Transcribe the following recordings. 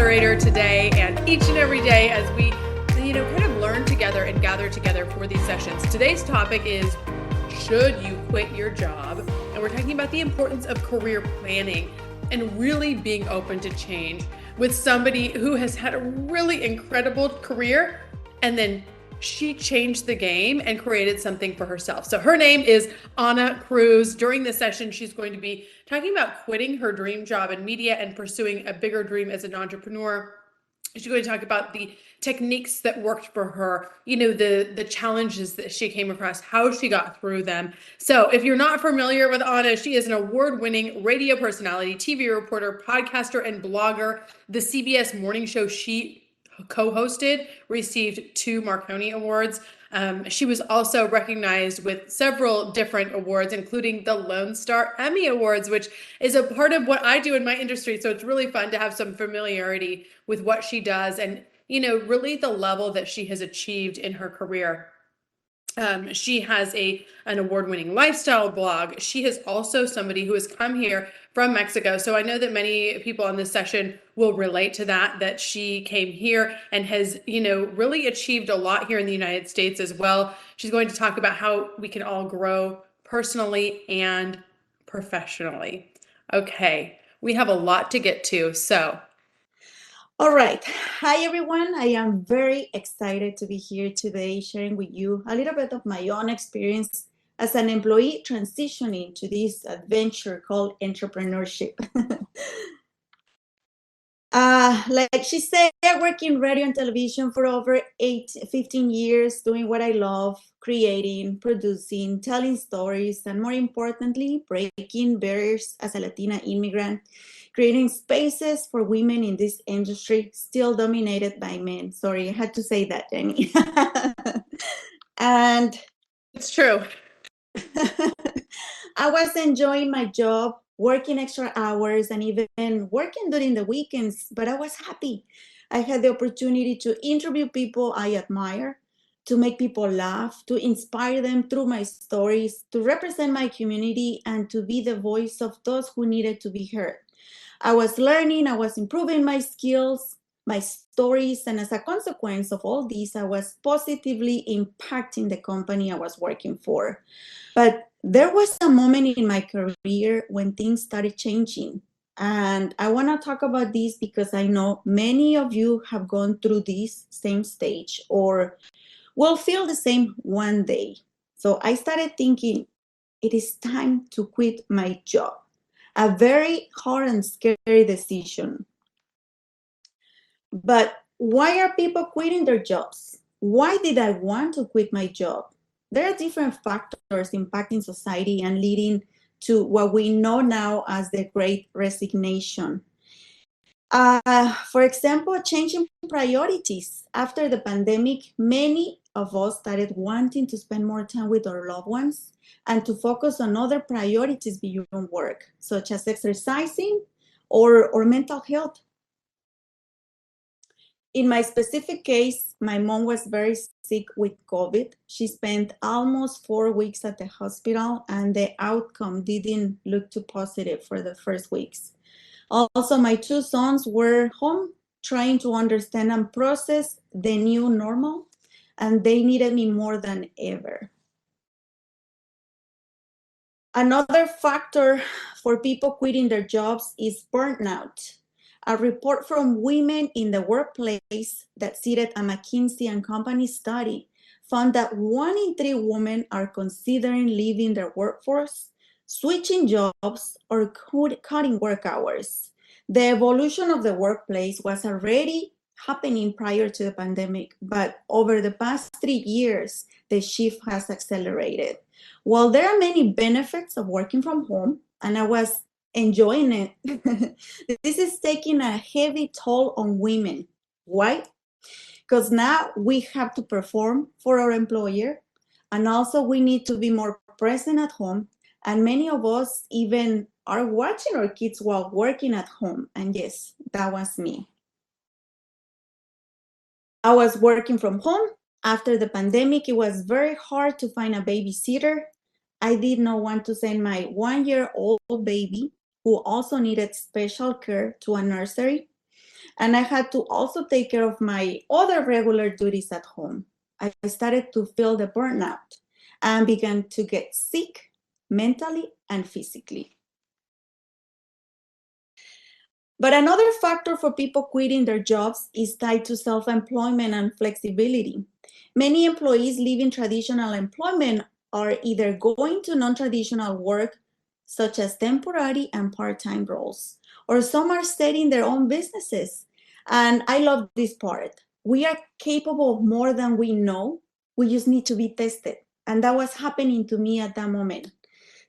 moderator today, and each and every day as we, kind of learn together and gather together for these sessions. Today's topic is, should you quit your job? And we're talking about the importance of career planning and really being open to change with somebody who has had a really incredible career, and then she changed the game and created something for herself. So her name is Ana Cruz. During this session, she's going to be talking about quitting her dream job in media and pursuing a bigger dream as an entrepreneur. She's going to talk about the techniques that worked for her, the challenges that she came across, how she got through them. So if you're not familiar with Ana, she is an award-winning radio personality, TV reporter, podcaster, and blogger. The CBS morning show she co-hosted received 2 Marconi Awards. She was also recognized with several different awards, including the Lone Star Emmy Awards, which is a part of what I do in my industry. So it's really fun to have some familiarity with what she does and, really the level that she has achieved in her career. She has an award-winning lifestyle blog. She is also somebody who has come here from Mexico. So I know that many people on this session will relate to that she came here and has, really achieved a lot here in the United States as well. She's going to talk about how we can all grow personally and professionally. Okay, we have a lot to get to, so. All right. Hi, everyone. I am very excited to be here today sharing with you a little bit of my own experience as an employee transitioning to this adventure called entrepreneurship. Like she said, working radio and television for over 15 years, doing what I love, creating, producing, telling stories, and more importantly, breaking barriers as a Latina immigrant, creating spaces for women in this industry still dominated by men. Sorry, I had to say that, Jenny. And it's true. I was enjoying my job, working extra hours, and even working during the weekends, but I was happy. I had the opportunity to interview people I admire, to make people laugh, to inspire them through my stories, to represent my community, and to be the voice of those who needed to be heard. I was learning, I was improving my skills, my stories, and as a consequence of all this, I was positively impacting the company I was working for. But there was a moment in my career when things started changing. And I want to talk about this because I know many of you have gone through this same stage or will feel the same one day. So I started thinking, it is time to quit my job. A very hard and scary decision. But why are people quitting their jobs? Why did I want to quit my job? There are different factors impacting society and leading to what we know now as the Great Resignation. For example, changing priorities. After the pandemic, many of us started wanting to spend more time with our loved ones and to focus on other priorities beyond work, such as exercising or mental health. In my specific case, my mom was very sick with COVID. She spent almost 4 weeks at the hospital, and the outcome didn't look too positive for the first weeks. Also, my 2 sons were home trying to understand and process the new normal, and they needed me more than ever. Another factor for people quitting their jobs is burnout. A report from Women in the Workplace that cited a McKinsey & Company study found that 1 in 3 women are considering leaving their workforce, switching jobs, or cutting work hours. The evolution of the workplace was already happening prior to the pandemic, but over the past 3 years, the shift has accelerated. While there are many benefits of working from home, and I was enjoying it, this is taking a heavy toll on women. Why? Because now we have to perform for our employer, and also we need to be more present at home, and many of us even are watching our kids while working at home, and yes, that was me. I was working from home. After the pandemic, it was very hard to find a babysitter. I did not want to send my 1-year-old baby, who also needed special care, to a nursery. And I had to also take care of my other regular duties at home. I started to feel the burnout and began to get sick mentally and physically. But another factor for people quitting their jobs is tied to self-employment and flexibility. Many employees leaving traditional employment are either going to non-traditional work, such as temporary and part-time roles, or some are starting their own businesses. And I love this part. We are capable of more than we know. We just need to be tested. And that was happening to me at that moment.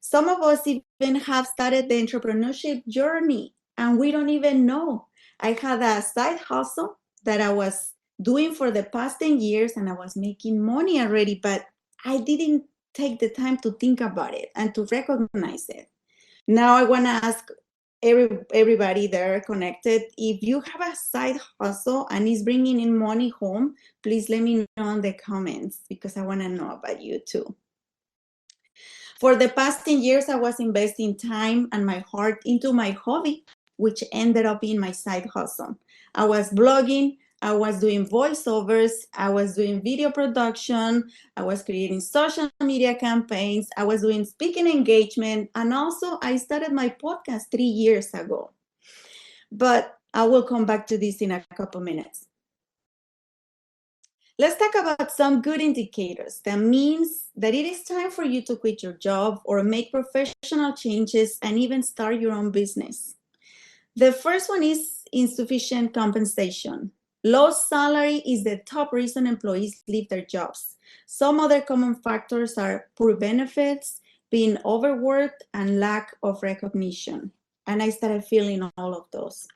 Some of us even have started the entrepreneurship journey and we don't even know. I had a side hustle that I was doing for the past 10 years and I was making money already, but I didn't take the time to think about it and to recognize it. Now I want to ask everybody there connected, if you have a side hustle and it's bringing in money home, please let me know in the comments because I want to know about you too. For the past 10 years, I was investing time and my heart into my hobby, which ended up being my side hustle. I was blogging, I was doing voiceovers, I was doing video production, I was creating social media campaigns, I was doing speaking engagement, and also I started my podcast 3 years ago. But I will come back to this in a couple minutes. Let's talk about some good indicators. That means that it is time for you to quit your job or make professional changes and even start your own business. The first one is insufficient compensation. Low salary is the top reason employees leave their jobs. Some other common factors are poor benefits, being overworked, and lack of recognition. And I started feeling all of those.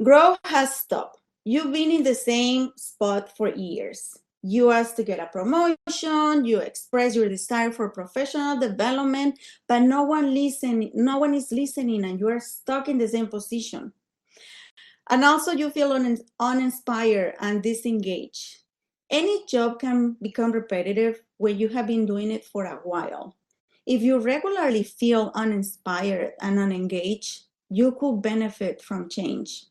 Growth has stopped. You've been in the same spot for years. You asked to get a promotion, you express your desire for professional development, but no one is listening and you are stuck in the same position. And also you feel uninspired and disengaged. Any job can become repetitive when you have been doing it for a while. If you regularly feel uninspired and unengaged, you could benefit from change.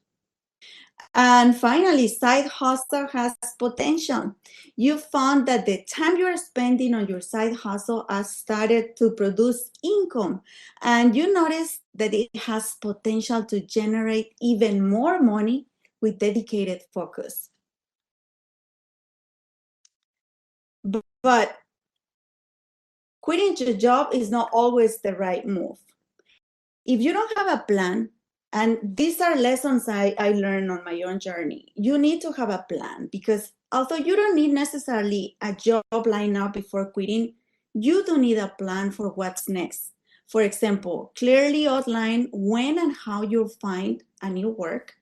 And finally, side hustle has potential. You found that the time you're spending on your side hustle has started to produce income, and you notice that it has potential to generate even more money with dedicated focus. But quitting your job is not always the right move. If you don't have a plan, and these are lessons I learned on my own journey, you need to have a plan because although you don't need necessarily a job lined up before quitting, you do need a plan for what's next. For example, clearly outline when and how you'll find a new work,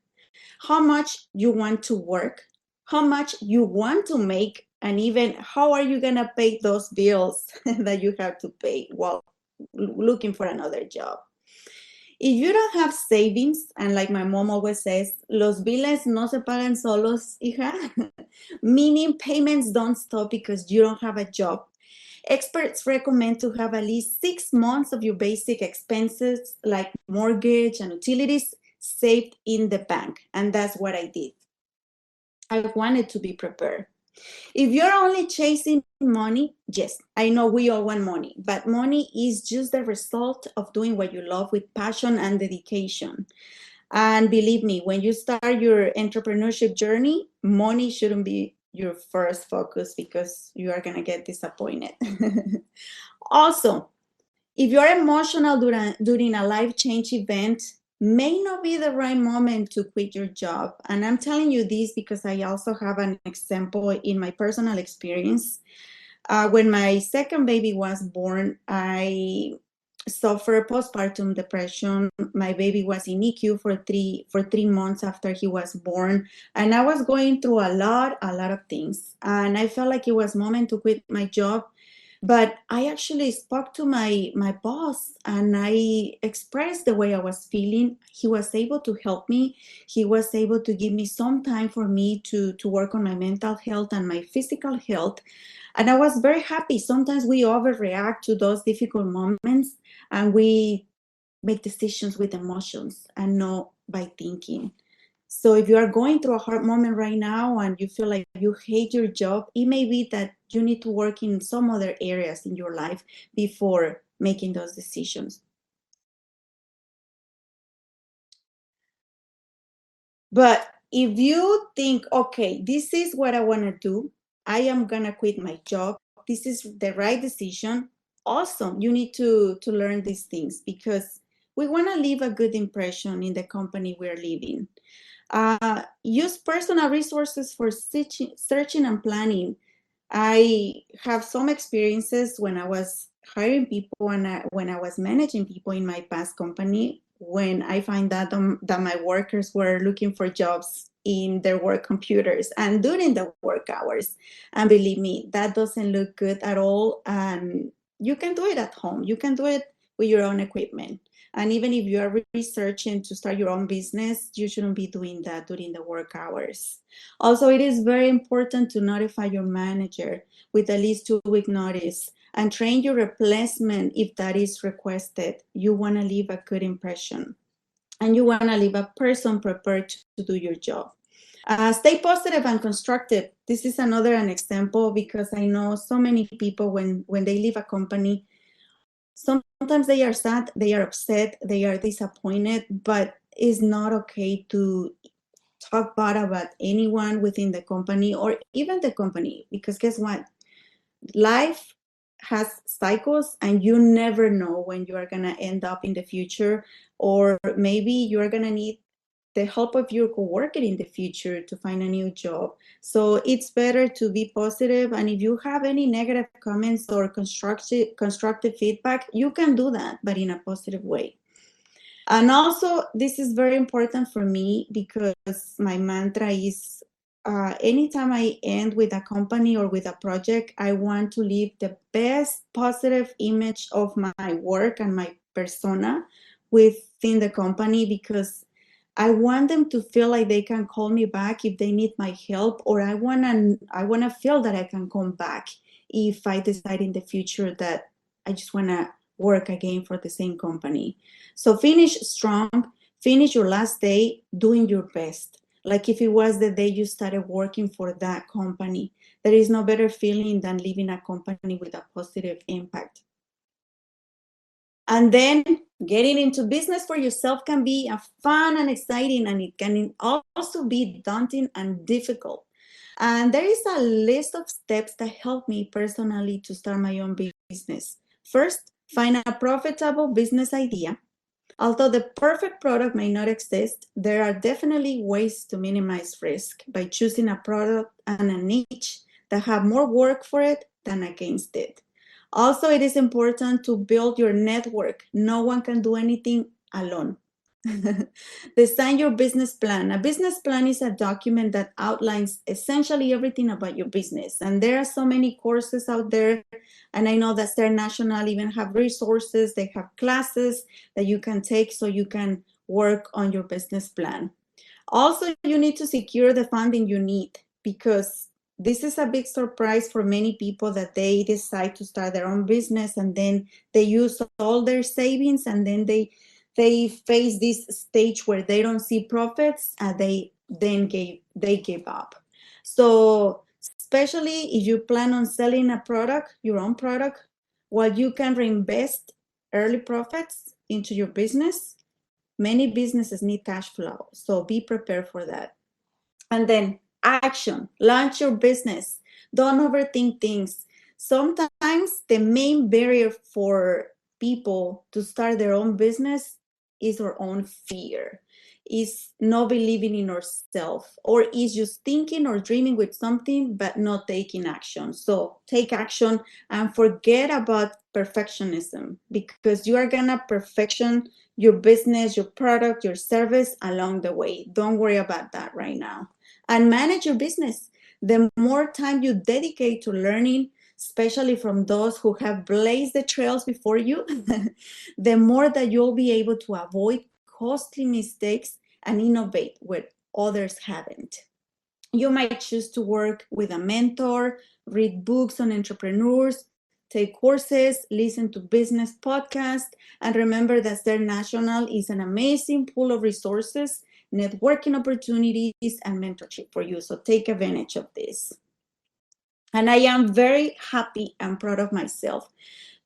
how much you want to work, how much you want to make, and even how are you going to pay those bills that you have to pay while looking for another job. If you don't have savings, and like my mom always says, los biles no se pagan solos, hija, meaning payments don't stop because you don't have a job, experts recommend to have at least 6 months of your basic expenses like mortgage and utilities saved in the bank. And that's what I did. I wanted to be prepared. If you're only chasing money, yes, I know we all want money, but money is just the result of doing what you love with passion and dedication. And believe me, when you start your entrepreneurship journey, money shouldn't be your first focus because you are going to get disappointed. Also, if you're emotional during a life-change event, may not be the right moment to quit your job. And I'm telling you this because I also have an example in my personal experience. When my second baby was born, I suffered postpartum depression. My baby was in NICU for 3 months after he was born. And I was going through a lot of things. And I felt like it was moment to quit my job. But I actually spoke to my boss and I expressed the way I was feeling. He was able to help me. He was able to give me some time for me to work on my mental health and my physical health. And I was very happy. Sometimes we overreact to those difficult moments and we make decisions with emotions and not by thinking. So if you are going through a hard moment right now and you feel like you hate your job, it may be that you need to work in some other areas in your life before making those decisions. But if you think, okay, this is what I want to do, I am going to quit my job, this is the right decision, awesome. You need to learn these things because we want to leave a good impression in the company we're leaving. Use personal resources for searching and planning. I have some experiences when I was hiring people and when I was managing people in my past company, when I find that my workers were looking for jobs in their work computers and during the work hours. And believe me, that doesn't look good at all. And you can do it at home. You can do it with your own equipment. And even if you are researching to start your own business, you shouldn't be doing that during the work hours. Also, it is very important to notify your manager with at least 2-week notice and train your replacement if that is requested. You want to leave a good impression and you want to leave a person prepared to do your job. Stay positive and constructive. This is another an example because I know so many people when they leave a company, sometimes they are sad, they are upset, they are disappointed, but it's not okay to talk bad about anyone within the company or even the company, because guess what? Life has cycles and you never know when you are going to end up in the future, or maybe you are going to need the help of your coworker in the future to find a new job. So it's better to be positive. And if you have any negative comments or constructive feedback, you can do that, but in a positive way. And also, this is very important for me because my mantra is anytime I end with a company or with a project, I want to leave the best positive image of my work and my persona within the company, because I want them to feel like they can call me back if they need my help, or I wanna feel that I can come back if I decide in the future that I just wanna work again for the same company. So finish strong, finish your last day doing your best. Like if it was the day you started working for that company, there is no better feeling than leaving a company with a positive impact. And then getting into business for yourself can be fun and exciting, and it can also be daunting and difficult. And there is a list of steps that helped me personally to start my own business. First, find a profitable business idea. Although the perfect product may not exist, there are definitely ways to minimize risk by choosing a product and a niche that have more work for it than against it. Also, it is important to build your network. No one can do anything alone. Design your business plan. A business plan is a document that outlines essentially everything about your business. And there are so many courses out there. And I know that Stern National even have resources. They have classes that you can take so you can work on your business plan. Also, you need to secure the funding you need, because this is a big surprise for many people that they decide to start their own business and then they use all their savings, and then they face this stage where they don't see profits and they give up. So especially if you plan on selling a product, your own product, while you can reinvest early profits into your business, many businesses need cash flow, so be prepared for that. And then action, launch your business. Don't overthink things. Sometimes the main barrier for people to start their own business is our own fear, is not believing in ourselves, or is just thinking or dreaming with something but not taking action. So take action and forget about perfectionism, because you are gonna perfection your business, your product, your service along the way. Don't worry about that right now. And manage your business. The more time you dedicate to learning, especially from those who have blazed the trails before you, the more that you'll be able to avoid costly mistakes and innovate where others haven't. You might choose to work with a mentor, read books on entrepreneurs, take courses, listen to business podcasts, and remember that Stern National is an amazing pool of resources, networking opportunities, and mentorship for you. So take advantage of this. And I am very happy and proud of myself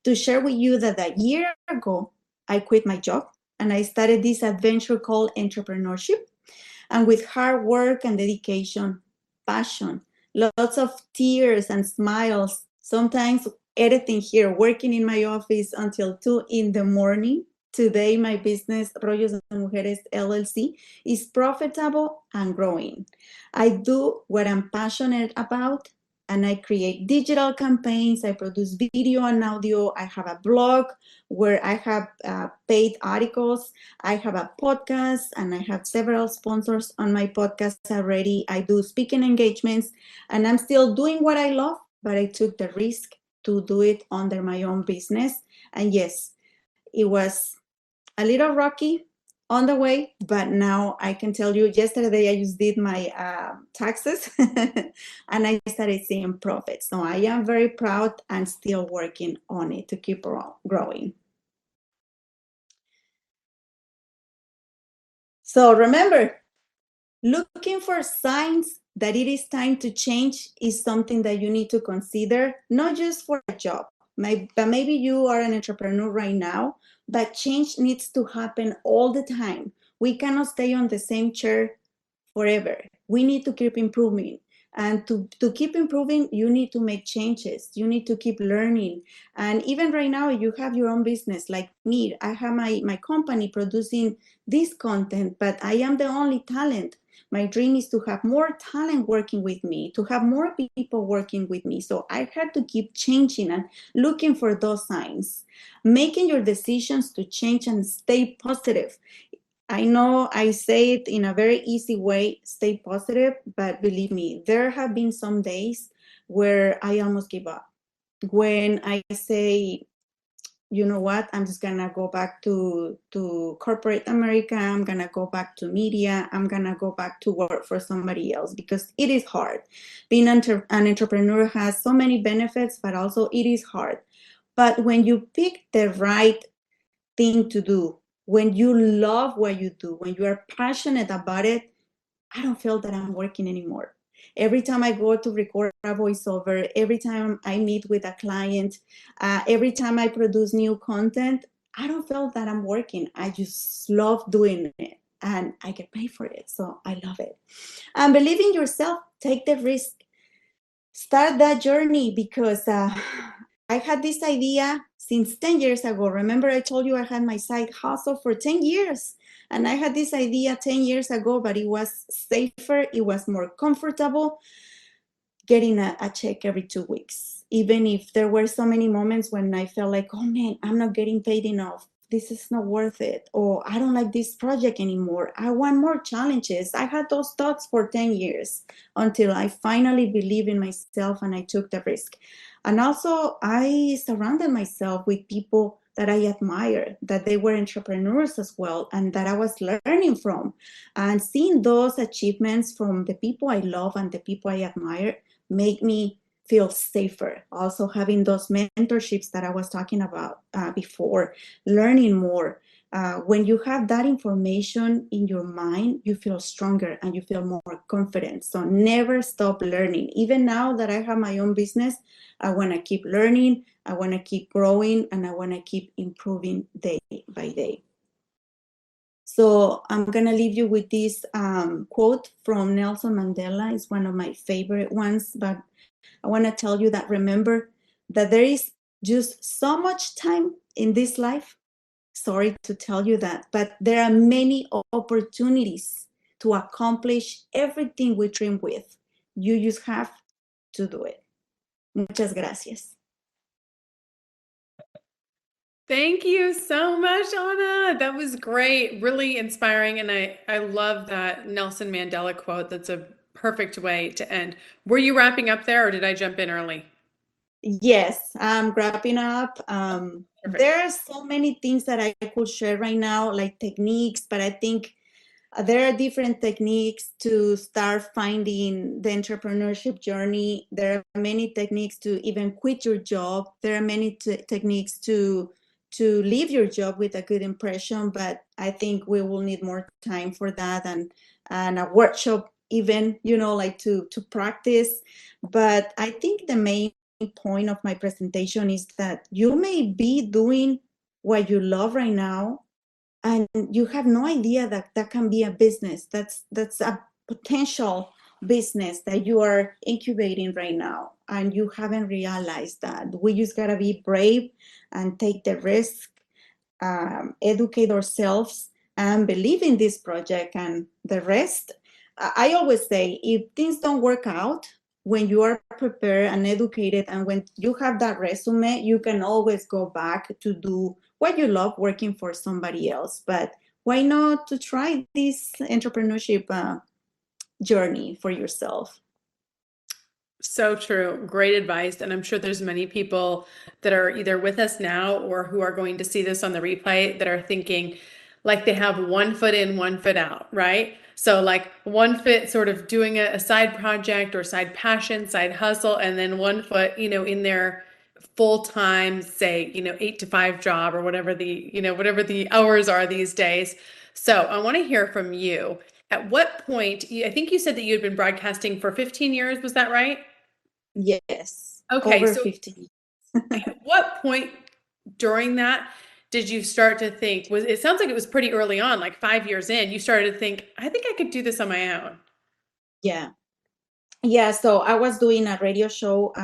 to share with you that a year ago, I quit my job and I started this adventure called entrepreneurship. And with hard work and dedication, passion, lots of tears and smiles, sometimes editing here, working in my office until 2 in the morning. Today, my business, Rollos de Mujeres LLC, is profitable and growing. I do what I'm passionate about, and I create digital campaigns. I produce video and audio. I have a blog where I have paid articles. I have a podcast, and I have several sponsors on my podcast already. I do speaking engagements, and I'm still doing what I love, but I took the risk to do it under my own business. And yes, it was a little rocky on the way, but now I can tell you, yesterday I just did my taxes and I started seeing profits. So I am very proud and still working on it to keep growing. So remember, looking for signs that it is time to change is something that you need to consider, not just for a job, but maybe you are an entrepreneur right now, but change needs to happen all the time. We cannot stay on the same chair forever. We need to keep improving. And to keep improving, you need to make changes. You need to keep learning. And even right now, you have your own business like me. I have my company producing this content, but I am the only talent. My dream is to have more talent working with me, to have more people working with me. So I had to keep changing and looking for those signs, making your decisions to change and stay positive. I know I say it in a very easy way, stay positive, but believe me, there have been some days where I almost give up. When I say, you know what, I'm just gonna go back to corporate America, I'm gonna go back to media, I'm gonna go back to work for somebody else because it is hard. Being an entrepreneur has so many benefits, but also it is hard. But when you pick the right thing to do, when you love what you do, when you are passionate about it, I don't feel that I'm working anymore. Every time I go to record a voiceover, every time I meet with a client, every time I produce new content, I don't feel that I'm working. I just love doing it and I get paid for it. So I love it. And believe in yourself, take the risk, start that journey because I had this idea since 10 years ago. Remember, I told you I had my side hustle for 10 years. And I had this idea 10 years ago, but it was safer, it was more comfortable getting a check every 2 weeks. Even if there were so many moments when I felt like, oh man, I'm not getting paid enough. This is not worth it. Or I don't like this project anymore. I want more challenges. I had those thoughts for 10 years until I finally believed in myself and I took the risk. And also, I surrounded myself with people that I admire, that they were entrepreneurs as well, and that I was learning from. And seeing those achievements from the people I love and the people I admire make me feel safer. Also, having those mentorships that I was talking about before, learning more. When you have that information in your mind, you feel stronger and you feel more confident. So never stop learning. Even now that I have my own business, I want to keep learning, I want to keep growing, and I want to keep improving day by day. So I'm going to leave you with this quote from Nelson Mandela. It's one of my favorite ones, but I want to tell you that remember that there is just so much time in this life. Sorry to tell you that, but there are many opportunities to accomplish everything we dream with. You just have to do it. Muchas gracias. Thank you so much, Ana. That was great, really inspiring. And I love that Nelson Mandela quote. That's a perfect way to end. Were you wrapping up there or did I jump in early? Yes, I'm wrapping up. Perfect. There are so many things that I could share right now, like techniques, but I think There are different techniques to start finding the entrepreneurship journey. There are many techniques to even quit your job. There are many techniques to leave your job with a good impression, but I think we will need more time for that, and a workshop even, like to practice. But I think the main point of my presentation is that you may be doing what you love right now, and you have no idea that that can be a business. That's a potential business that you are incubating right now, and you haven't realized that. We just gotta be brave and take the risk, educate ourselves, and believe in this project. And the rest, I always say, if things don't work out, when you are prepared and educated, and when you have that resume, you can always go back to do what you love, working for somebody else. But why not to try this entrepreneurship journey for yourself? So true. Great advice. And I'm sure there's many people that are either with us now or who are going to see this on the replay that are thinking like they have one foot in, one foot out, right? So like one foot sort of doing a side project or side passion, side hustle, and then one foot, in their full-time, say, 8 to 5 job or whatever whatever the hours are these days. So I want to hear from you. At what point, I think you said that you had been broadcasting for 15 years, was that right? Yes, Okay, over so 15. at what point during that did you start to think, it sounds like it was pretty early on, like 5 years in, you started to think, I think I could do this on my own. Yeah. Yeah, so I was doing a radio show,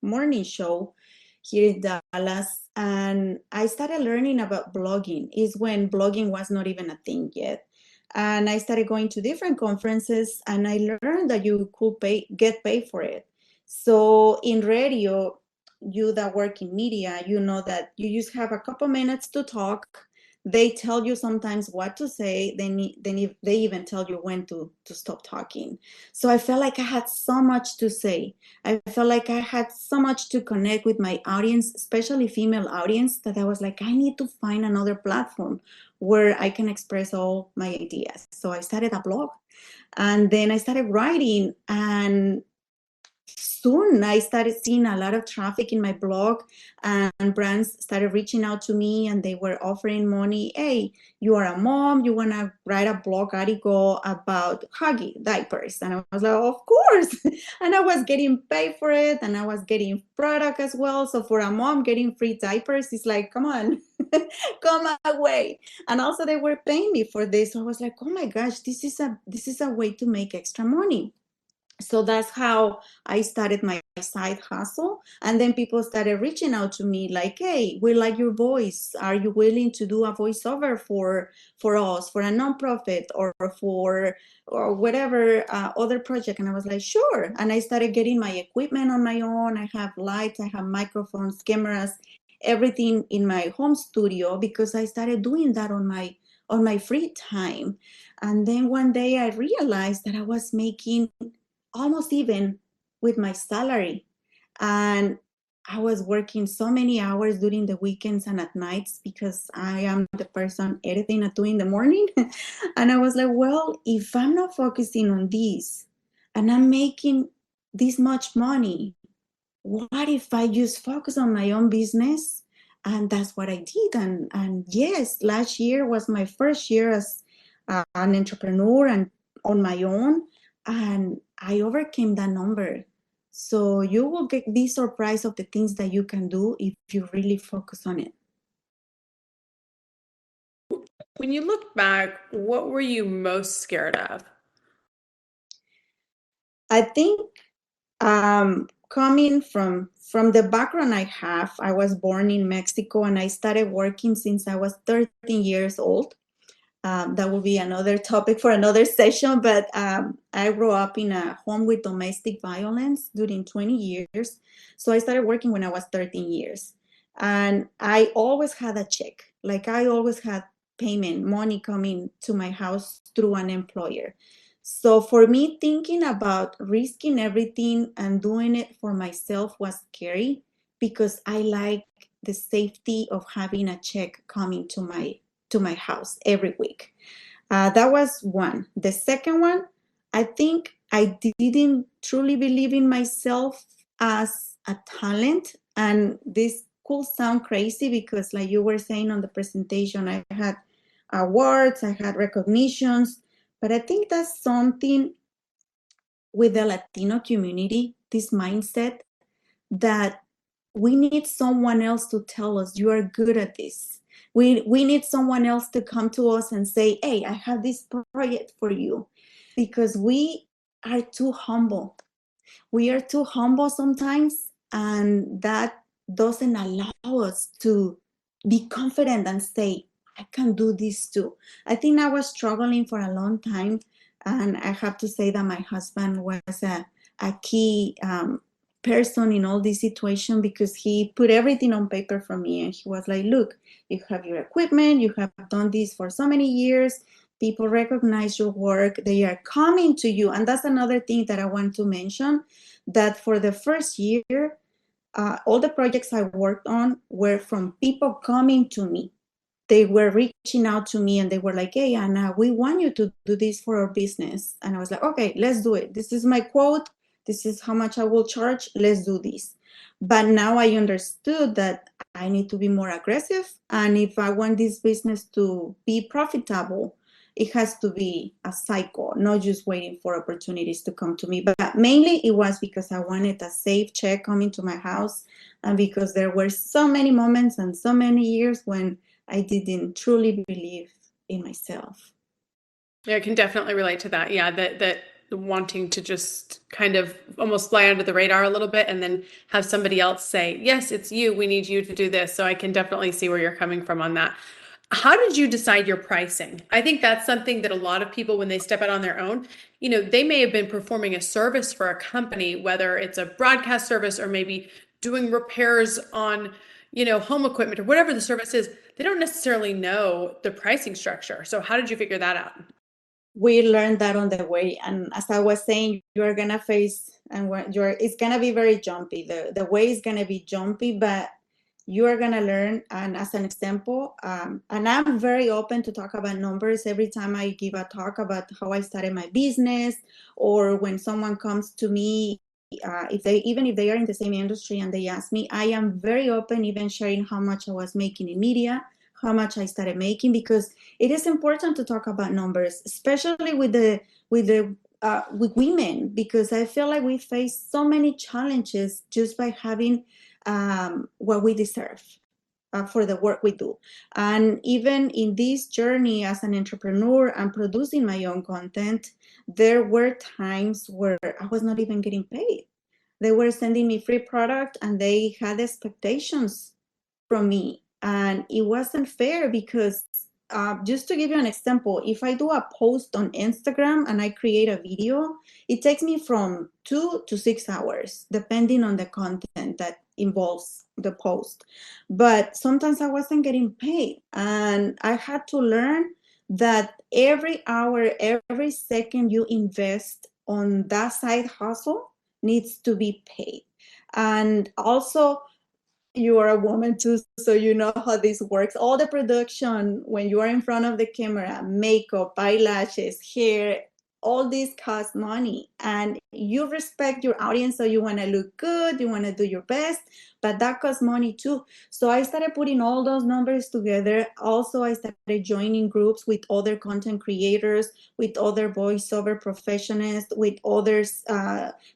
morning show here in Dallas, and I started learning about blogging. Is when blogging was not even a thing yet. And I started going to different conferences, and I learned that you could get paid for it. So in radio, you that work in media, you know that you just have a couple minutes to talk. They tell you sometimes what to say. They even tell you when to stop talking. So I felt like I had so much to say. I felt like I had so much to connect with my audience, especially female audience, that I was like, I need to find another platform where I can express all my ideas. So I started a blog, and then I started writing, and soon I started seeing a lot of traffic in my blog, and brands started reaching out to me, and they were offering money. Hey, you are a mom, you want to write a blog article about Huggy diapers? And I was like, of course. And I was getting paid for it, and I was getting product as well. So for a mom, getting free diapers is like, come on, come away. And also they were paying me for this. So I was like, oh my gosh, this is a way to make extra money. So that's how I started my side hustle. And then people started reaching out to me like, hey, we like your voice. Are you willing to do a voiceover for us, for a nonprofit, or whatever other project? And I was like, sure. And I started getting my equipment on my own. I have lights, I have microphones, cameras, everything in my home studio, because I started doing that on my free time. And then one day I realized that I was making almost even with my salary. And I was working so many hours during the weekends and at nights, because I am the person editing at 2 in the morning. And I was like, well, if I'm not focusing on this and I'm making this much money, what if I just focus on my own business? And that's what I did. And yes, last year was my first year as an entrepreneur and on my own. And I overcame that number. So you will get the surprise of the things that you can do if you really focus on it. When you look back, what were you most scared of? I think, coming from the background I have, I was born in Mexico, and I started working since I was 13 years old. That will be another topic for another session, but I grew up in a home with domestic violence during 20 years. So I started working when I was 13 years. And I always had a check. Like, I always had payment, money coming to my house through an employer. So for me, thinking about risking everything and doing it for myself was scary, because I like the safety of having a check coming to my house every week. That was one. The second one, I think I didn't truly believe in myself as a talent. And this could sound crazy because, like you were saying on the presentation, I had awards, I had recognitions, but I think that's something with the Latino community, this mindset that we need someone else to tell us you are good at this. We need someone else to come to us and say, hey, I have this project for you, because we are too humble. We are too humble sometimes, and that doesn't allow us to be confident and say, I can do this too. I think I was struggling for a long time, and I have to say that my husband was a key person in all this situation, because he put everything on paper for me, and he was like, look, you have your equipment, you have done this for so many years, people recognize your work, they are coming to you. And that's another thing that I want to mention, that for the first year, all the projects I worked on were from people coming to me. They were reaching out to me and they were like, hey, Anna, we want you to do this for our business. And I was like, okay, let's do it. This is my quote. This is how much I will charge. Let's do this. But now I understood that I need to be more aggressive. And if I want this business to be profitable, it has to be a cycle, not just waiting for opportunities to come to me. But mainly it was because I wanted a safe check coming to my house, and because there were so many moments and so many years when I didn't truly believe in myself. Yeah, I can definitely relate to that. Yeah, that wanting to just kind of almost fly under the radar a little bit and then have somebody else say, yes, it's you, we need you to do this. So I can definitely see where you're coming from on that. How did you decide your pricing? I think that's something that a lot of people, when they step out on their own, they may have been performing a service for a company, whether it's a broadcast service or maybe doing repairs on, home equipment or whatever the service is. They don't necessarily know the pricing structure. So how did you figure that out? We learned that on the way, and as I was saying, you're gonna face, and it's gonna be very jumpy. The way is gonna be jumpy, but you are gonna learn. And as an example, and I'm very open to talk about numbers every time I give a talk about how I started my business, or when someone comes to me, if they are in the same industry and they ask me, I am very open, even sharing how much I was making in media, how much I started making, because it is important to talk about numbers, especially with women, because I feel like we face so many challenges just by having what we deserve for the work we do. And even in this journey as an entrepreneur and producing my own content, there were times where I was not even getting paid. They were sending me free product and they had expectations from me. And it wasn't fair because, just to give you an example, if I do a post on Instagram and I create a video, it takes me from 2 to 6 hours, depending on the content that involves the post. But sometimes I wasn't getting paid. And I had to learn that every hour, every second you invest on that side hustle needs to be paid. And also, you are a woman too, so you know how this works. All the production when you are in front of the camera, makeup, eyelashes, hair, all this costs money. And you respect your audience, so you want to look good, you want to do your best, but that costs money too. So I started putting all those numbers together. Also, I started joining groups with other content creators, with other voiceover professionals, with others,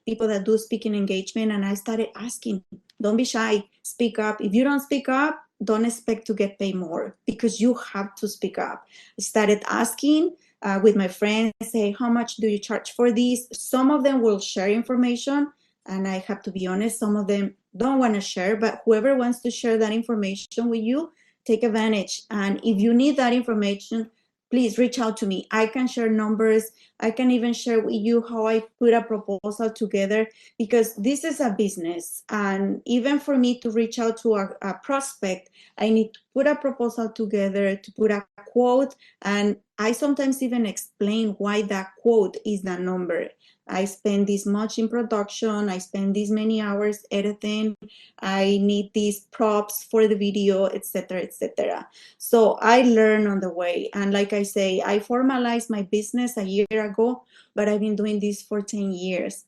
people that do speaking engagement. And I started asking, don't be shy, speak up. If you don't speak up, don't expect to get paid more, because you have to speak up. I started asking with my friends, say, how much do you charge for this? Some of them will share information, and I have to be honest, some of them don't want to share, but whoever wants to share that information with you, take advantage. And if you need that information, please reach out to me. I can share numbers. I can even share with you how I put a proposal together, because this is a business. And even for me to reach out to a prospect, I need to put a proposal together, to put a quote. And I sometimes even explain why that quote is that number. I spend this much in production, I spend this many hours editing, I need these props for the video, etc., etc. So I learn on the way. And like I say, I formalized my business a year ago, but I've been doing this for 10 years.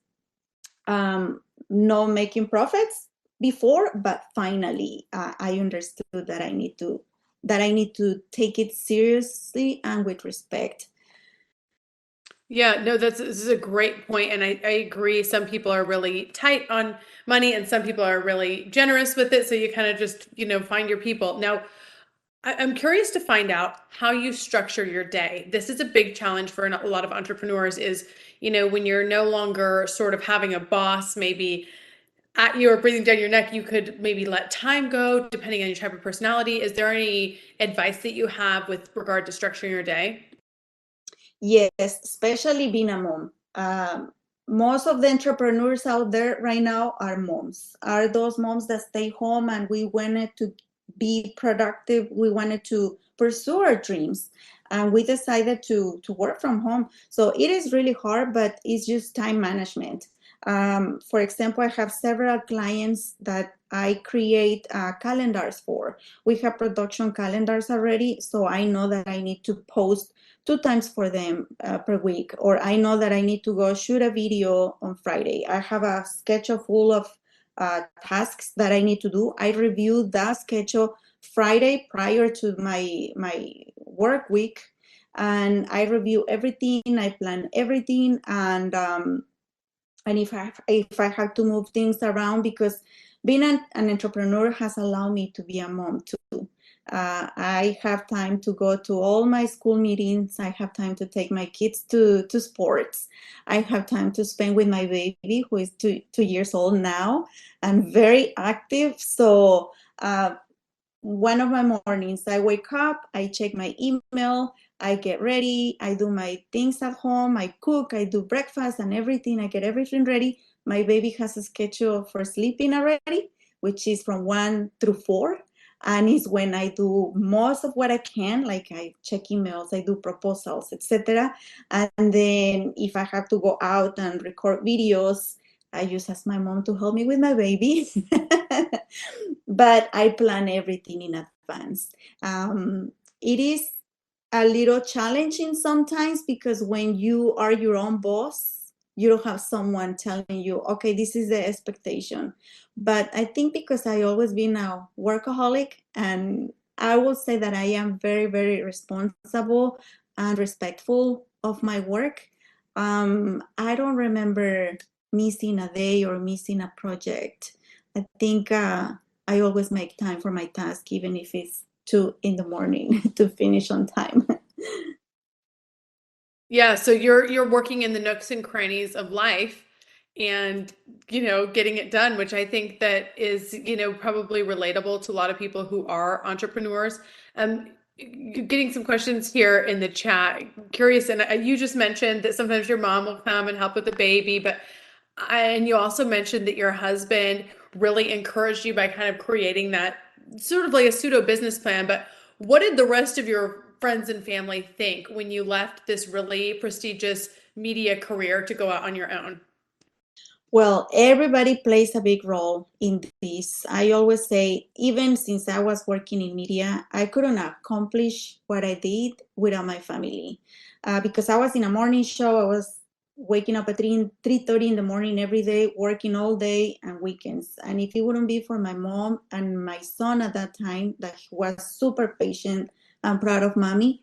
No making profits before, but finally I understood that I need to take it seriously and with respect. Yeah, no, this is a great point, and I agree. Some people are really tight on money, and some people are really generous with it. So you kind of just, find your people. Now, I'm curious to find out how you structure your day. This is a big challenge for a lot of entrepreneurs is, when you're no longer sort of having a boss, maybe at you or breathing down your neck, you could maybe let time go depending on your type of personality. Is there any advice that you have with regard to structuring your day? Yes, especially being a mom. Most of the entrepreneurs out there right now are moms, are those moms that stay home and we wanted to be productive. We wanted to pursue our dreams and we decided to work from home. So it is really hard, but it's just time management. For example, I have several clients that I create calendars for. We have production calendars already, so I know that I need to post 2 times for them per week, or I know that I need to go shoot a video on Friday. I have a schedule full of tasks that I need to do. I review that schedule Friday prior to my work week, and I review everything. I plan everything, and if I have to move things around, because being an entrepreneur has allowed me to be a mom too. I have time to go to all my school meetings. I have time to take my kids to sports. I have time to spend with my baby, who is 2 years old now and very active. So one of my mornings, I wake up, I check my email, I get ready, I do my things at home, I cook, I do breakfast and everything, I get everything ready. My baby has a schedule for sleeping already, which is from 1 through 4. And it's when I do most of what I can, like I check emails, I do proposals, etc. And then if I have to go out and record videos, I just ask my mom to help me with my baby. But I plan everything in advance. It is a little challenging sometimes because when you are your own boss, you don't have someone telling you, okay, this is the expectation. But I think because I always been a workaholic, and I will say that I am very, very responsible and respectful of my work. I don't remember missing a day or missing a project. I think I always make time for my task, even if it's 2 in the morning to finish on time. Yeah, so you're working in the nooks and crannies of life and getting it done, which I think that is, probably relatable to a lot of people who are entrepreneurs. Getting some questions here in the chat. Curious, and you just mentioned that sometimes your mom will come and help with the baby, but and you also mentioned that your husband really encouraged you by kind of creating that sort of like a pseudo business plan. But what did the rest of your friends and family think when you left this really prestigious media career to go out on your own? Well, everybody plays a big role in this. I always say, even since I was working in media, I couldn't accomplish what I did without my family. Because I was in a morning show, I was waking up at 3:30 in the morning every day, working all day and weekends. And if it wouldn't be for my mom and my son at that time, that was super patient and proud of mommy,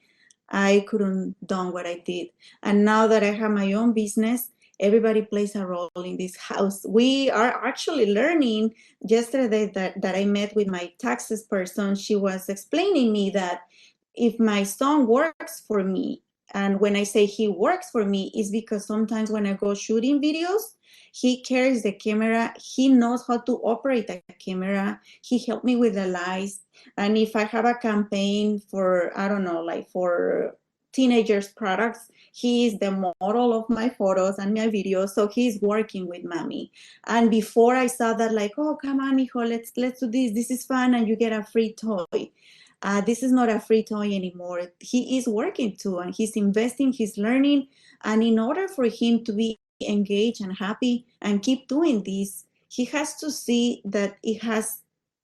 I couldn't done what I did. And now that I have my own business, everybody plays a role in this house. We are actually learning. Yesterday that I met with my taxes person, she was explaining me that if my son works for me, and when I say he works for me, is because sometimes when I go shooting videos, he carries the camera, he knows how to operate a camera, he helped me with the lights. And if I have a campaign for, I don't know, like for teenagers products, he is the model of my photos and my videos, so he's working with mommy. And before I saw that, like, oh, come on, hijo, let's do this. This is fun, and you get a free toy. This is not a free toy anymore. He is working too, and he's investing, he's learning. And in order for him to be engaged and happy and keep doing this, he has to see that it has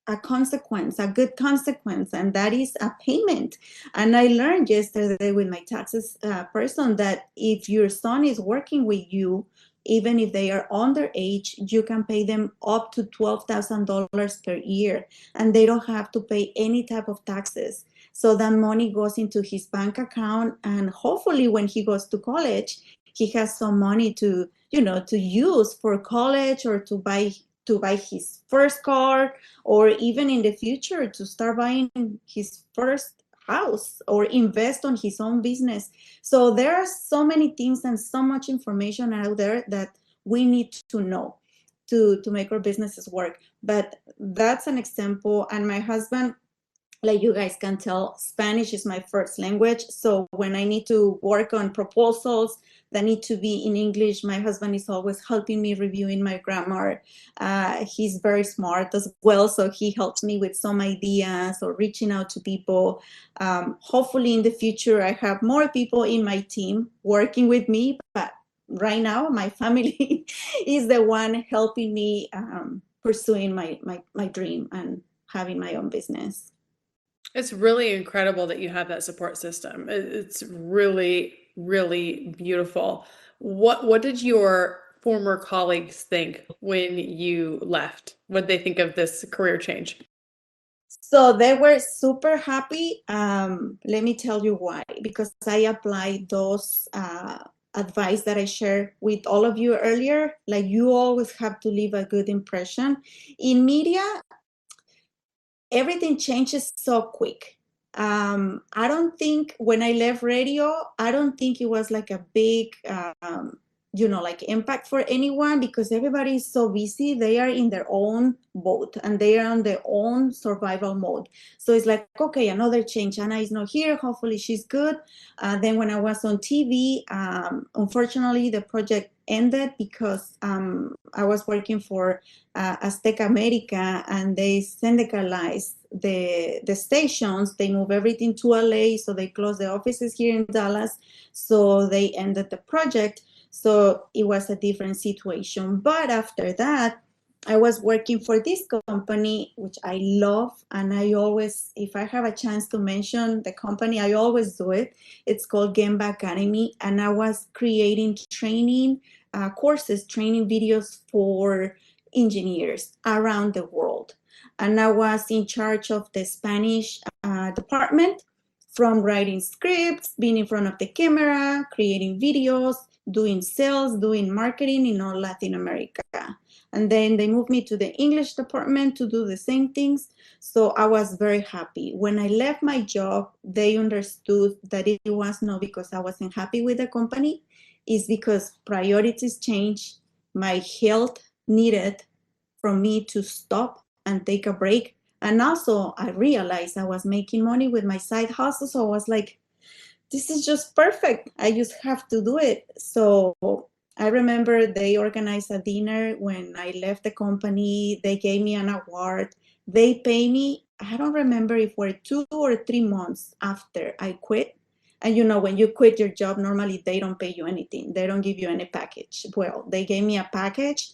a consequence, a good consequence, and that is a payment. And I learned yesterday with my taxes person that if your son is working with you, even if they are underage, you can pay them up to $12,000 per year, and they don't have to pay any type of taxes. So that money goes into his bank account, and hopefully when he goes to college, he has some money to, to use for college or to buy his first car, or even in the future to start buying his first house or invest on his own business. So there are so many things and so much information out there that we need to know to make our businesses work. But that's an example. And my husband, like you guys can tell, Spanish is my first language. So when I need to work on proposals that need to be in English, my husband is always helping me reviewing my grammar. He's very smart as well, so he helps me with some ideas or reaching out to people. Hopefully in the future, I have more people in my team working with me, but right now my family is the one helping me pursuing my dream and having my own business. It's really incredible that you have that support system. It's really, really beautiful. What did your former colleagues think when you left? What did they think of this career change? So they were super happy. Let me tell you why. Because I applied those advice that I shared with all of you earlier. Like, you always have to leave a good impression. In media, everything changes so quick. I don't think when I left radio, I don't think it was like a big, like impact for anyone, because everybody is so busy. They are in their own boat and they are on their own survival mode. So it's like, okay, another change. Anna is not here. Hopefully she's good. Then when I was on TV, unfortunately, the project ended because I was working for Azteca America, and they syndicalized the stations. They moved everything to LA, so they closed the offices here in Dallas. So they ended the project. So it was a different situation. But after that, I was working for this company, which I love. And I always, if I have a chance to mention the company, I always do it. It's called Gemba Academy. And I was creating training courses, training videos for engineers around the world. And I was in charge of the Spanish department, from writing scripts, being in front of the camera, creating videos, doing sales, doing marketing in all Latin America. And then they moved me to the English department to do the same things. So I was very happy. When I left my job, they understood that it was not because I wasn't happy with the company. It's because priorities changed. My health needed for me to stop and take a break. And also I realized I was making money with my side hustle. So I was like, this is just perfect. I just have to do it. So I remember they organized a dinner when I left the company. They gave me an award. They pay me, I don't remember if we're 2 or 3 months after I quit. And when you quit your job, normally they don't pay you anything. They don't give you any package. Well, they gave me a package.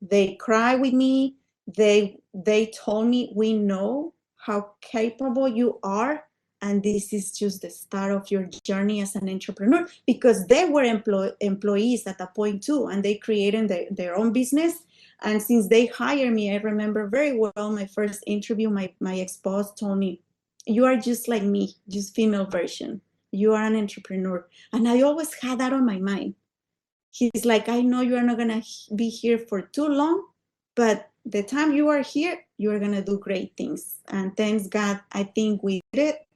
They cried with me. They told me, we know how capable you are, and this is just the start of your journey as an entrepreneur, because they were employees at that point too, and they created their own business. And since they hired me, I remember very well my first interview, my ex-boss told me, you are just like me, just female version. You are an entrepreneur. And I always had that on my mind. He's like, I know you are not going to be here for too long, but the time you are here, you are going to do great things. And thanks God, I think we did it.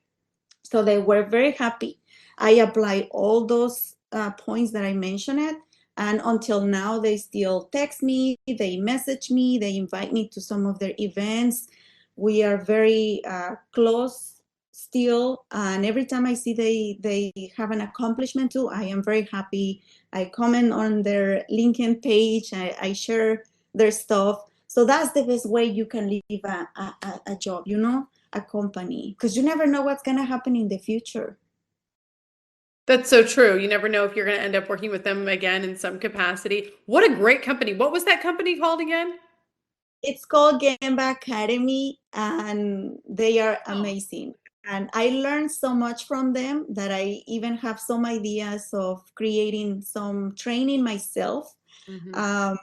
So they were very happy. I applied all those points that I mentioned. And until now, they still text me, they message me, they invite me to some of their events. We are very close still. And every time I see they have an accomplishment too, I am very happy. I comment on their LinkedIn page, I share their stuff. So that's the best way you can leave a job, a company, because you never know what's going to happen in the future. That's so true. You never know if you're going to end up working with them again in some capacity. What a great company. What was that company called again? It's called Gemba Academy, and they are Oh. amazing. And I learned so much from them that I even have some ideas of creating some training myself. Mhm. Um,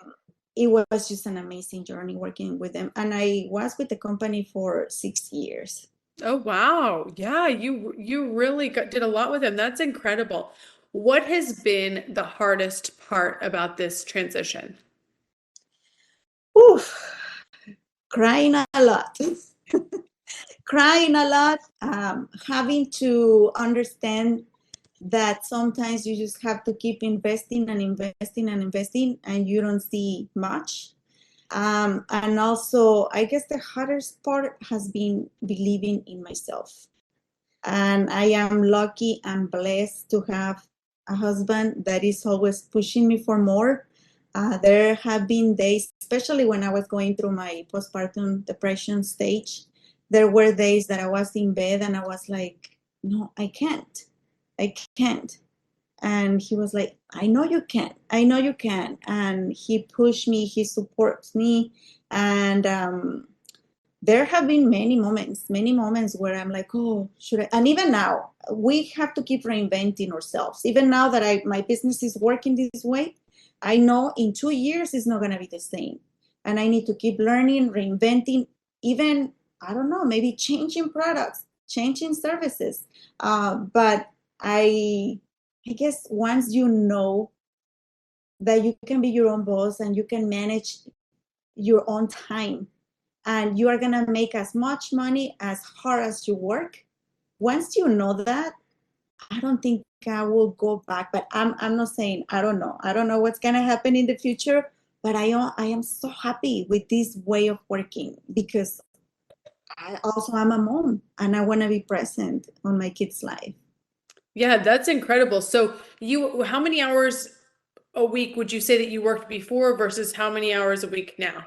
it was just an amazing journey working with them. And I was with the company for 6 years. Oh wow. Yeah, you really did a lot with them. That's incredible. What has been the hardest part about this transition? Oof, crying a lot. Crying a lot, having to understand that sometimes you just have to keep investing and investing and investing, and you don't see much. And also, I guess the hardest part has been believing in myself. And I am lucky and blessed to have a husband that is always pushing me for more. There have been days, especially when I was going through my postpartum depression stage, there were days that I was in bed and I was like, no, I can't. I can't. And he was like, I know you can. I know you can. And he pushed me, he supports me. And there have been many moments where I'm like, oh, should I? And even now, we have to keep reinventing ourselves. Even now that my business is working this way, I know in 2 years it's not going to be the same. And I need to keep learning, reinventing, even, I don't know, maybe changing products, changing services. But I guess once you know that you can be your own boss and you can manage your own time and you are going to make as much money as hard as you work. Once you know that, I don't think I will go back. But I'm not saying I don't know. I don't know what's going to happen in the future. But I am so happy with this way of working because I also am a mom and I want to be present on my kids' life. Yeah, that's incredible. So how many hours a week would you say that you worked before versus how many hours a week now?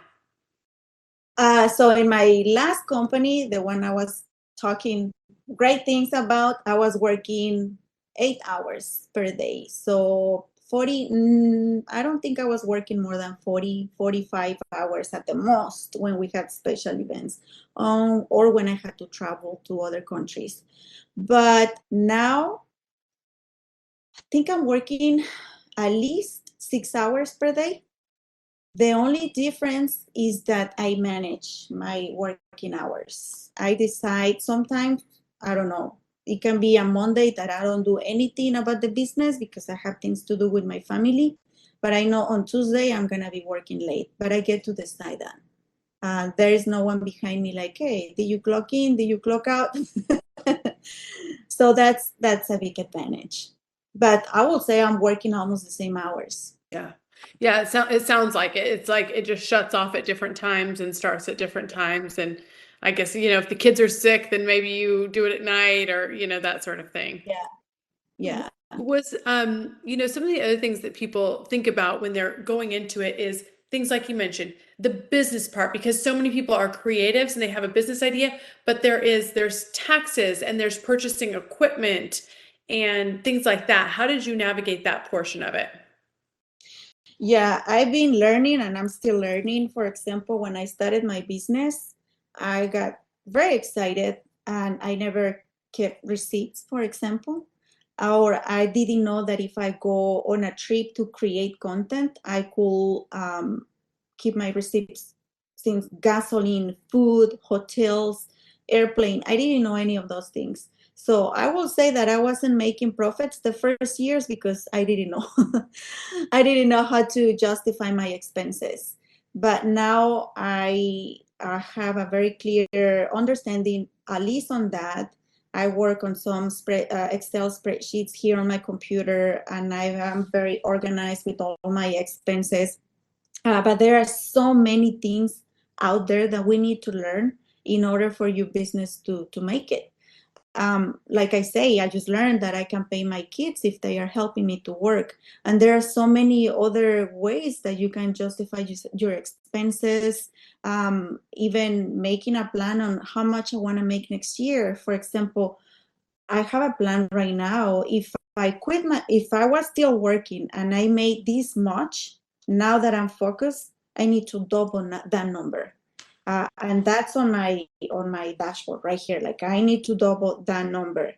So in my last company, the one I was talking great things about, I was working 8 hours per day. So 40, I don't think I was working more than 40, 45 hours at the most when we had special events, or when I had to travel to other countries. But now I think I'm working at least 6 hours per day. The only difference is that I manage my working hours. I decide sometimes, I don't know, it can be a Monday that I don't do anything about the business because I have things to do with my family. But I know on Tuesday I'm going to be working late, but I get to decide that. There is no one behind me like, hey, did you clock in? Did you clock out? So that's a big advantage. But I will say I'm working almost the same hours. Yeah. Yeah, it sounds like it. It's like it just shuts off at different times and starts at different times. And I guess, if the kids are sick, then maybe you do it at night or, that sort of thing. Yeah. Yeah. Was some of the other things that people think about when they're going into it is things like you mentioned, the business part, because so many people are creatives and they have a business idea, but there's taxes and there's purchasing equipment and things like that. How did you navigate that portion of it? Yeah, I've been learning and I'm still learning. For example, when I started my business, I got very excited and I never kept receipts, for example. Or I didn't know that if I go on a trip to create content, I could keep my receipts since gasoline, food, hotels, airplane. I didn't know any of those things. So I will say that I wasn't making profits the first years because I didn't know. I didn't know how to justify my expenses. But now I have a very clear understanding, at least on that. I work on some Excel spreadsheets here on my computer, and I am very organized with all my expenses. But there are so many things out there that we need to learn in order for your business to make it. Like I say, I just learned that I can pay my kids if they are helping me to work. And there are so many other ways that you can justify your expenses, even making a plan on how much I want to make next year. For example, I have a plan right now. If if I was still working and I made this much, now that I'm focused, I need to double that number. And that's on my dashboard right here. Like I need to double that number.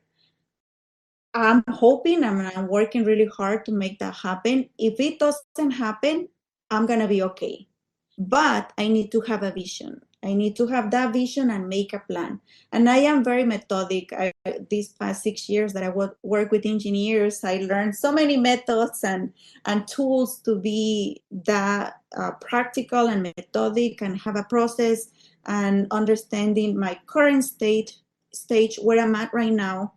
I'm hoping, I'm working really hard to make that happen. If it doesn't happen, I'm gonna be okay. But I need to have a vision. I need to have that vision and make a plan. And I am very methodic. These past 6 years that I work with engineers, I learned so many methods and tools to be that practical and methodic and have a process and understanding my current stage where I'm at right now,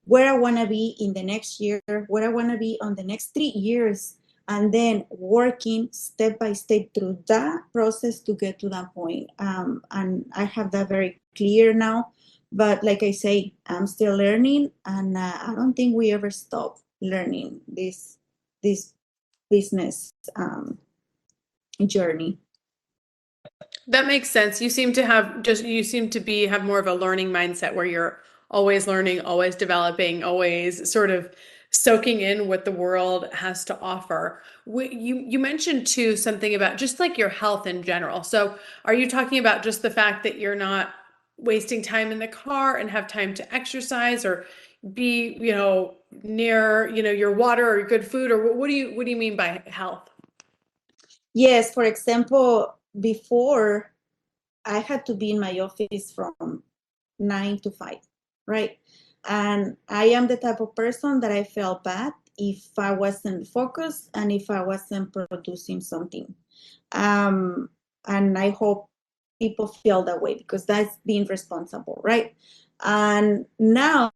where I want to be in the next year, where I want to be on the next 3 years, and then working step by step through that process to get to that point. And I have that very clear now. But like I say, I'm still learning, and I don't think we ever stop learning this business journey. That makes sense. You seem to have more of a learning mindset where you're always learning, always developing, always sort of soaking in what the world has to offer. You mentioned too something about just like your health in general. So are you talking about just the fact that you're not wasting time in the car and have time to exercise or be, near, your water or good food, or what do you mean by health? Yes, for example, before I had to be in my office from 9 to 5, right? And I am the type of person that I felt bad if I wasn't focused and if I wasn't producing something. Um, and I hope people feel that way because that's being responsible, right? And now,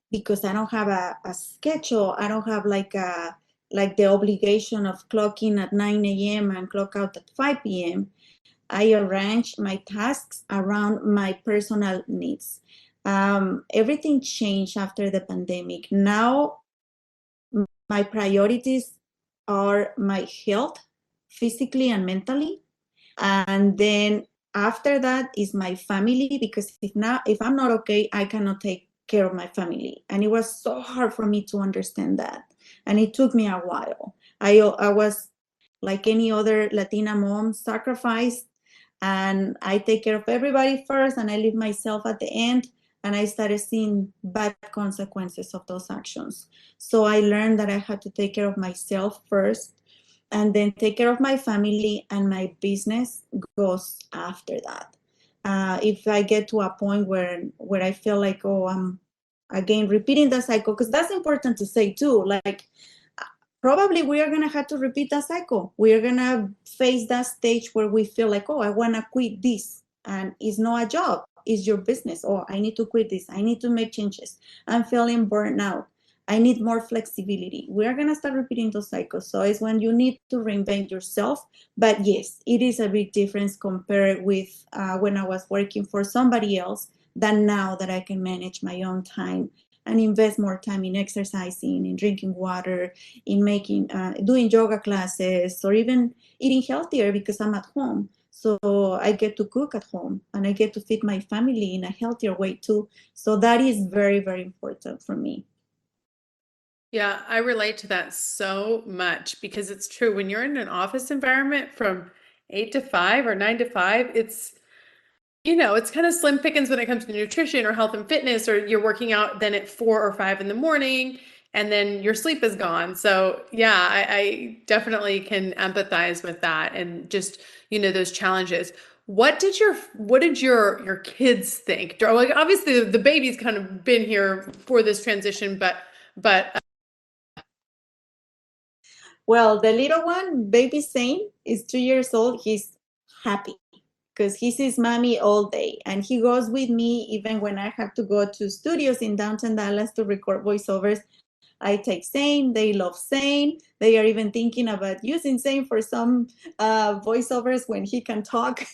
because I don't have a schedule, I don't have like the obligation of clocking at 9 a.m. and clock out at 5 p.m. I arrange my tasks around my personal needs. Everything changed after the pandemic. Now, my priorities are my health, physically and mentally. And then after that is my family, because if I'm not okay, I cannot take care of my family. And it was so hard for me to understand that. And it took me a while. I was like any other Latina mom, sacrificed, and I take care of everybody first and I leave myself at the end. And I started seeing bad consequences of those actions. So I learned that I had to take care of myself first and then take care of my family, and my business goes after that. If I get to a point where I feel like, oh, I'm again repeating the cycle, because that's important to say too, like probably we are going to have to repeat that cycle. We are going to face that stage where we feel like, oh, I want to quit this. And it's not a job, it's your business. Oh, I need to quit this. I need to make changes. I'm feeling burnt out. I need more flexibility. We are going to start repeating those cycles. So it's when you need to reinvent yourself. But yes, it is a big difference compared with when I was working for somebody else than now that I can manage my own time and invest more time in exercising, in drinking water, in making, doing yoga classes, or even eating healthier because I'm at home. So I get to cook at home and I get to feed my family in a healthier way too. So that is very, very important for me. Yeah, I relate to that so much because it's true. When you're in an office environment from 8 to 5 or 9 to 5, it's kind of slim pickings when it comes to nutrition or health and fitness, or you're working out then at 4 or 5 in the morning and then your sleep is gone. So yeah, I definitely can empathize with that and just, those challenges. What did your kids think? Like obviously the baby's kind of been here for this transition, but Well, the little one, baby Saint, is 2 years old. He's happy because he sees mommy all day, and he goes with me even when I have to go to studios in downtown Dallas to record voiceovers. I take Zane. They love Zane. They are even thinking about using Zane for some voiceovers when he can talk.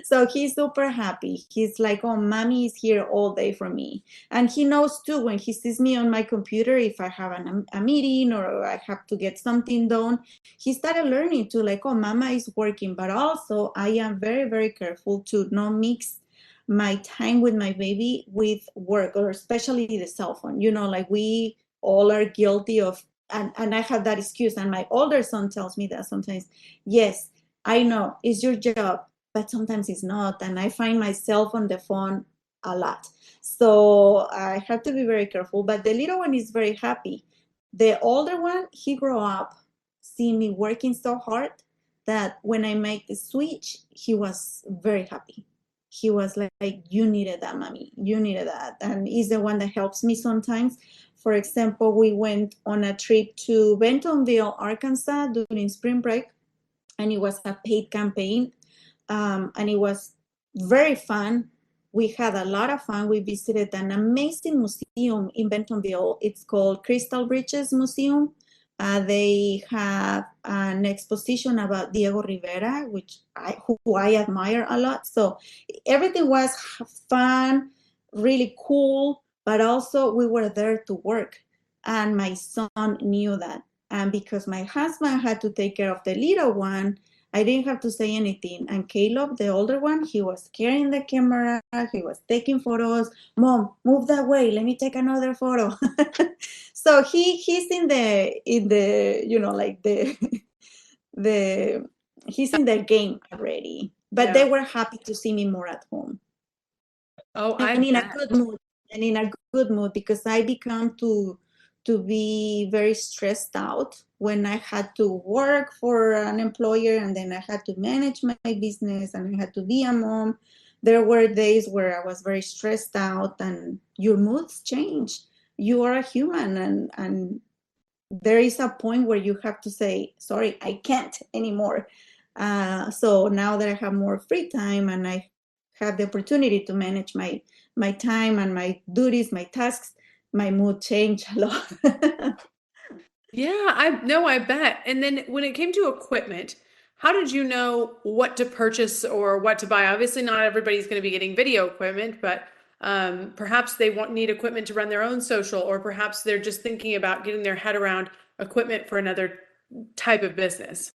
So he's super happy. He's like, oh, mommy is here all day for me. And he knows too when he sees me on my computer, if I have a meeting or I have to get something done, he started learning to like, oh, mama is working. But also, I am very, very careful to not mix my time with my baby with work, or especially the cell phone. Like we all are guilty of, and I have that excuse. And my older son tells me that sometimes, yes, I know it's your job, but sometimes it's not. And I find myself on the phone a lot. So I have to be very careful. But the little one is very happy. The older one, he grew up seeing me working so hard that when I make the switch, he was very happy. He was like, you needed that, mommy. You needed that. And he's the one that helps me sometimes. For example, we went on a trip to Bentonville, Arkansas during spring break, and it was a paid campaign. And it was very fun. We had a lot of fun. We visited an amazing museum in Bentonville. It's called Crystal Bridges Museum. They have an exposition about Diego Rivera, who I admire a lot. So everything was fun, really cool, but also we were there to work. And my son knew that. And because my husband had to take care of the little one, I didn't have to say anything. And Caleb, the older one, he was carrying the camera, he was taking photos. Mom, move that way. Let me take another photo. So he's in the like the he's in the game already. But they were happy to see me more at home. Oh, And in a good mood. And in a good mood, because I become to be very stressed out when I had to work for an employer, and then I had to manage my business, and I had to be a mom. There were days where I was very stressed out, and your moods change. You are a human, and there is a point where you have to say, sorry, I can't anymore. So now that I have more free time and I have the opportunity to manage my time and my duties, my tasks, my mood changed a lot. Yeah, I bet. And then when it came to equipment, how did you know what to purchase or what to buy? Obviously, not everybody's going to be getting video equipment, but perhaps they need equipment to run their own social, or perhaps they're just thinking about getting their head around equipment for another type of business.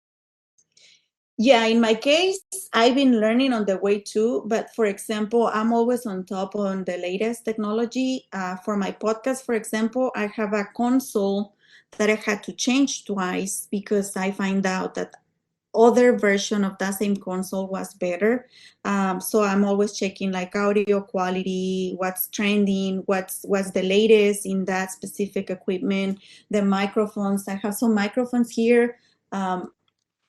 Yeah, in my case, I've been learning on the way too. But for example, I'm always on top on the latest technology. For my podcast, for example, I have a console that I had to change twice because I find out that other version of that same console was better. So I'm always checking like audio quality, what's trending, what's the latest in that specific equipment, the microphones. I have some microphones here.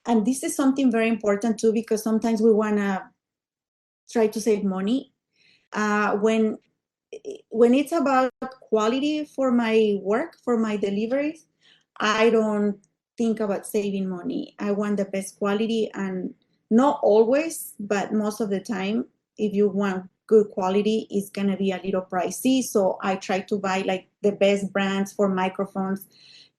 And this is something very important too, because sometimes we want to try to save money. When it's about quality for my work, for my deliveries, I don't think about saving money. I want the best quality, and not always, but most of the time, if you want good quality, it's gonna be a little pricey. So I try to buy like the best brands for microphones,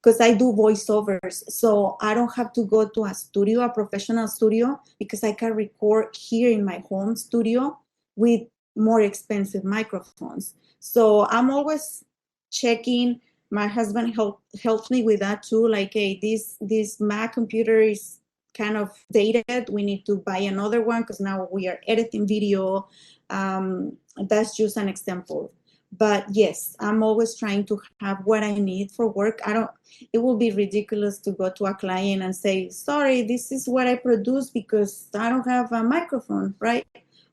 because I do voiceovers. So I don't have to go to a studio, a professional studio, because I can record here in my home studio with more expensive microphones. So I'm always checking. My husband helps me with that too. Like, hey, this Mac computer is kind of dated. We need to buy another one because now we are editing video. That's just an example. But yes, I'm always trying to have what I need for work. It will be ridiculous to go to a client and say, sorry, this is what I produce because I don't have a microphone, right?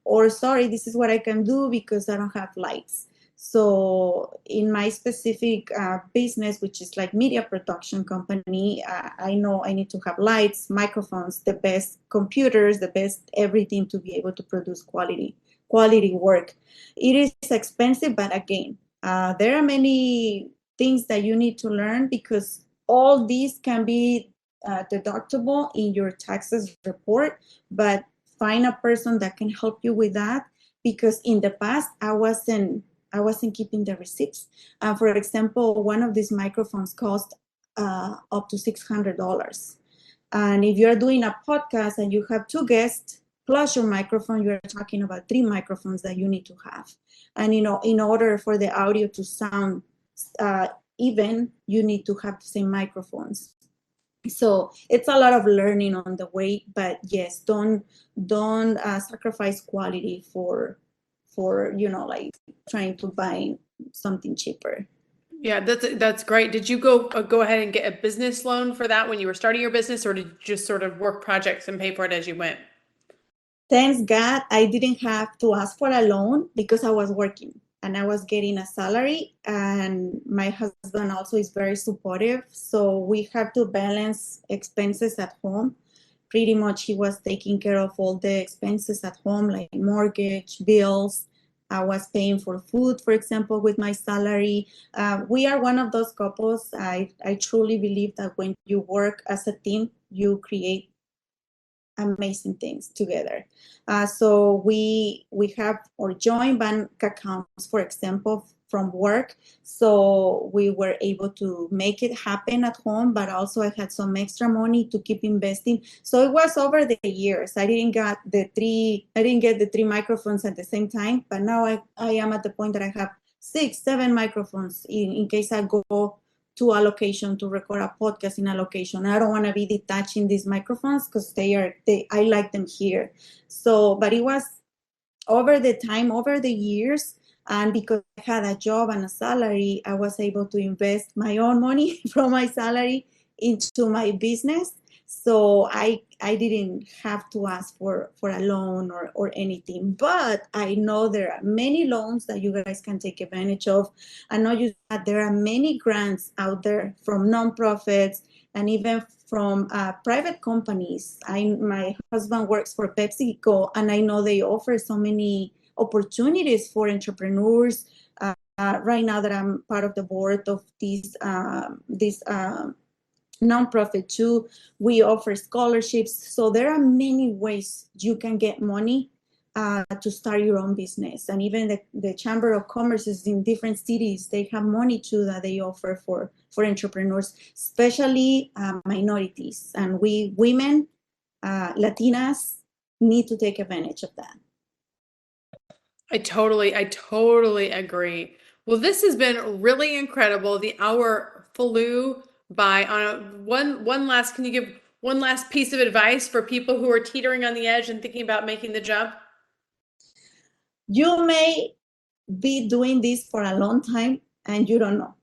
Or sorry, this is what I can do because I don't have lights. So in my specific business, which is like media production company, I know I need to have lights, microphones, the best computers, the best everything to be able to produce quality work. It is expensive, but again, there are many things that you need to learn, because all these can be deductible in your taxes report, but find a person that can help you with that, because in the past I wasn't keeping the receipts. For example, one of these microphones cost up to $600. And if you're doing a podcast and you have two guests plus your microphone, you're talking about three microphones that you need to have. And in order for the audio to sound even, you need to have the same microphones. So it's a lot of learning on the way, but yes, don't sacrifice quality for like trying to buy something cheaper. Yeah, that's great. Did you go ahead and get a business loan for that when you were starting your business, or did you just sort of work projects and pay for it as you went? Thanks God, I didn't have to ask for a loan because I was working and I was getting a salary. And my husband also is very supportive. So we have to balance expenses at home. Pretty much, he was taking care of all the expenses at home, like mortgage, bills. I was paying for food, for example, with my salary. We are one of those couples. I truly believe that when you work as a team, you create amazing things together. So we have our joint bank accounts, for example, from work. So we were able to make it happen at home, but also I had some extra money to keep investing. So it was over the years. I didn't get the three microphones at the same time, but now I am at the point that I have 6, 7 microphones in case I go to a location to record a podcast in a location. I don't want to be detaching these microphones because I like them here. So, but it was over the time, over the years, and because I had a job and a salary, I was able to invest my own money from my salary into my business. So I didn't have to ask for a loan or anything. But I know there are many loans that you guys can take advantage of. I know that there are many grants out there from nonprofits and even from private companies. My husband works for PepsiCo, and I know they offer so many opportunities for entrepreneurs. Right now that I'm part of the board of this nonprofit too, we offer scholarships. So there are many ways you can get money to start your own business. And even the Chamber of Commerce is in different cities. They have money too that they offer for entrepreneurs, especially minorities. And we women, Latinas, need to take advantage of that. I totally agree. Well, this has been really incredible. The hour flew by. On one last, can you give one last piece of advice for people who are teetering on the edge and thinking about making the jump? You may be doing this for a long time and you don't know.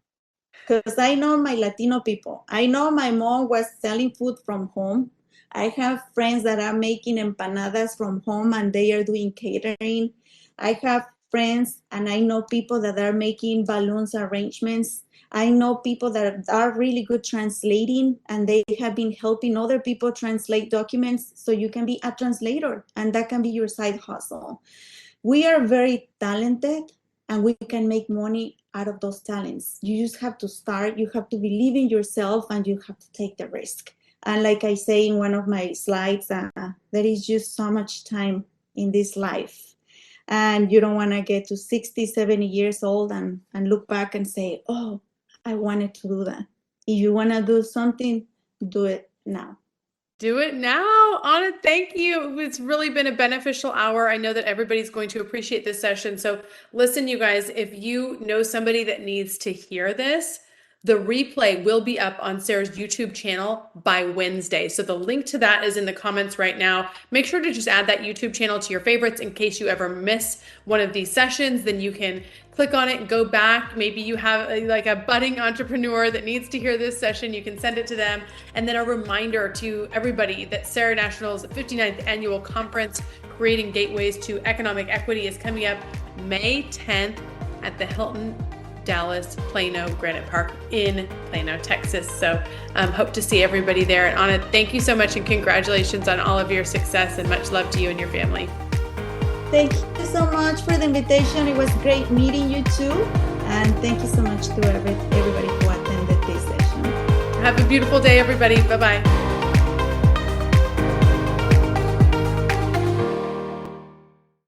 Because I know my Latino people. I know my mom was selling food from home. I have friends that are making empanadas from home and they are doing catering. I have friends and I know people that are making balloons arrangements. I know people that are really good translating and they have been helping other people translate documents. So you can be a translator and that can be your side hustle. We are very talented and we can make money out of those talents. You just have to start, you have to believe in yourself, and you have to take the risk. And like I say in one of my slides, there is just so much time in this life. And you don't want to get to 60, 70 years old and look back and say, oh, I wanted to do that. If you want to do something, do it now. Do it now. Ana, thank you. It's really been a beneficial hour. I know that everybody's going to appreciate this session. So listen, you guys, if you know somebody that needs to hear this, the replay will be up on Sarah's YouTube channel by Wednesday. So the link to that is in the comments right now. Make sure to just add that YouTube channel to your favorites in case you ever miss one of these sessions. Then you can click on it and go back. Maybe you have like a budding entrepreneur that needs to hear this session. You can send it to them. And then a reminder to everybody that Sarah National's 59th annual conference, Creating Gateways to Economic Equity, is coming up May 10th at the Hilton Dallas Plano Granite Park in Plano, Texas. So hope to see everybody there. And Ana, thank you so much and congratulations on all of your success, and much love to you and your family. Thank you so much for the invitation. It was great meeting you too. And thank you so much to everybody who attended this session. Have a beautiful day, everybody. Bye-bye.